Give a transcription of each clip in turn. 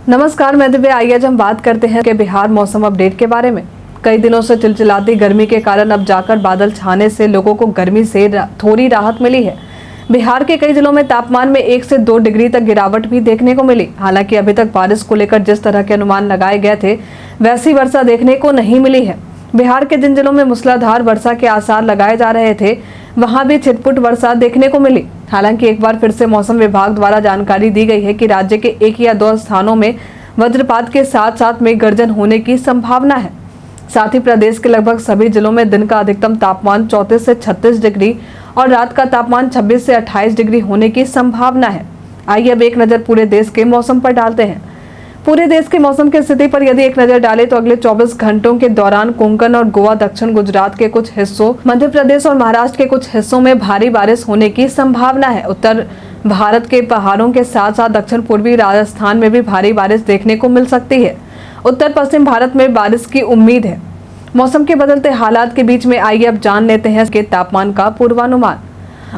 नमस्कार, मैं दिव्या। आइए आज हम बात करते हैं कि बिहार मौसम अपडेट के बारे में। कई दिनों से चिलचिलाती गर्मी के कारण अब जाकर बादल छाने से लोगों को गर्मी से थोड़ी राहत मिली है। बिहार के कई जिलों में तापमान में 1 से 2 डिग्री तक गिरावट भी देखने को मिली। हालांकि अभी तक बारिश को लेकर जिस तरह के अनुमान लगाए गए थे वैसी वर्षा देखने को नहीं मिली है। बिहार के जिन जिलों में मूसलाधार वर्षा के आसार लगाए जा रहे थे वहां भी छिटपुट वर्षा देखने को मिली। हालांकि एक बार फिर से मौसम विभाग द्वारा जानकारी दी गई है कि राज्य के 1 या 2 स्थानों में वज्रपात के साथ साथ मेघ गर्जन होने की संभावना है। साथ ही प्रदेश के लगभग सभी जिलों में दिन का अधिकतम तापमान 34 से 36 डिग्री और रात का तापमान 26 से 28 डिग्री होने की संभावना है। आइए अब एक नजर पूरे देश के मौसम पर डालते हैं। पूरे देश के मौसम की स्थिति पर यदि एक नजर डालें तो अगले 24 घंटों के दौरान कोंकण और गोवा, दक्षिण गुजरात के कुछ हिस्सों, मध्य प्रदेश और महाराष्ट्र के कुछ हिस्सों में भारी बारिश होने की संभावना है। उत्तर भारत के पहाड़ों के साथ साथ दक्षिण पूर्वी राजस्थान में भी भारी बारिश देखने को मिल सकती है। उत्तर पश्चिम भारत में बारिश की उम्मीद है। मौसम के बदलते हालात के बीच में आइए अब जान लेते हैं इसके तापमान का पूर्वानुमान।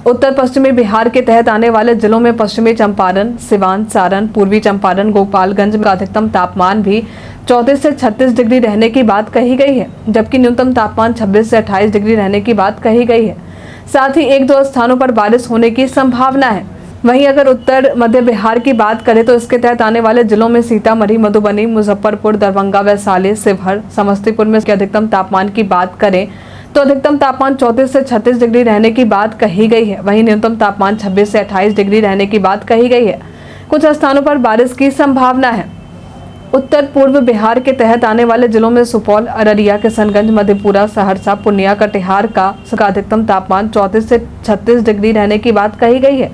उत्तर पश्चिमी बिहार के तहत आने वाले जिलों में पश्चिमी चंपारण, सिवान, सारण, पूर्वी चंपारण, गोपालगंज का अधिकतम तापमान भी 34 से 36 डिग्री रहने की बात कही गई है, जबकि न्यूनतम तापमान 26 से 28 डिग्री रहने की बात कही गई है। साथ ही 1-2 स्थानों पर बारिश होने की संभावना है। वहीं अगर उत्तर मध्य बिहार की बात करें तो इसके तहत आने वाले जिलों में सीतामढ़ी, मधुबनी, मुजफ्फरपुर, दरभंगा, वैशाली, शिवहर, समस्तीपुर में इसके अधिकतम तापमान की बात करें तो अधिकतम तापमान 34 से 36 डिग्री रहने की बात कही गई है। वहीं न्यूनतम तापमान 26 से 28 डिग्री रहने की बात कही गई है। कुछ स्थानों पर बारिश की संभावना है। उत्तर पूर्व बिहार के तहत आने वाले जिलों में सुपौल, अररिया, किशनगंज, मधेपुरा, सहरसा, पूर्णिया, कटिहार का अधिकतम तापमान 34 से 36 डिग्री रहने की बात कही गई है,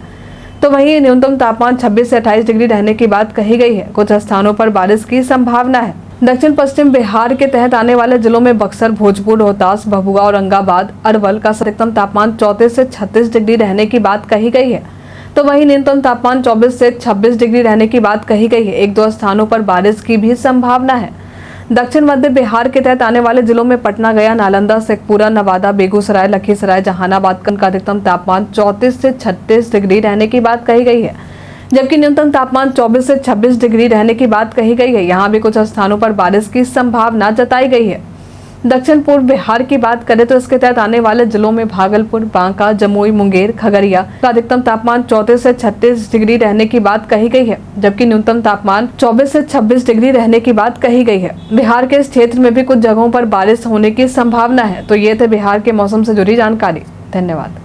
तो वहीं न्यूनतम तापमान 26 से 28 डिग्री रहने की बात कही गई है। कुछ स्थानों पर बारिश की संभावना है। दक्षिण पश्चिम बिहार के तहत आने वाले जिलों में बक्सर, भोजपुर, रोहतास, भभुआ, औरंगाबाद, अरवल का अधिकतम तापमान 34 से 36 डिग्री रहने की बात कही गई है, तो वहीं न्यूनतम तापमान 24 से 26 डिग्री रहने की बात कही गई है। 1-2 स्थानों पर बारिश की भी संभावना है। दक्षिण मध्य बिहार के तहत आने वाले जिलों में पटना, गया, नालंदा, शेखपुरा, नवादा, बेगूसराय, लखीसराय, जहानाबाद का अधिकतम तापमान 34 से 36 डिग्री रहने की बात कही गई है, जबकि न्यूनतम तापमान 24 से 26 डिग्री रहने की बात कही गई है। यहाँ भी कुछ स्थानों पर बारिश की संभावना जताई गई है। दक्षिण पूर्व बिहार की बात करें तो इसके तहत आने वाले जिलों में भागलपुर, बांका, जमुई, मुंगेर, खगड़िया का अधिकतम तापमान 34 से 36 डिग्री रहने की बात कही गई है, जबकि न्यूनतम तापमान 24 से 26 डिग्री रहने की बात कही गई है। बिहार के इस क्षेत्र में भी कुछ जगहों पर बारिश होने की संभावना है। तो ये थे बिहार के मौसम से जुड़ी जानकारी। धन्यवाद।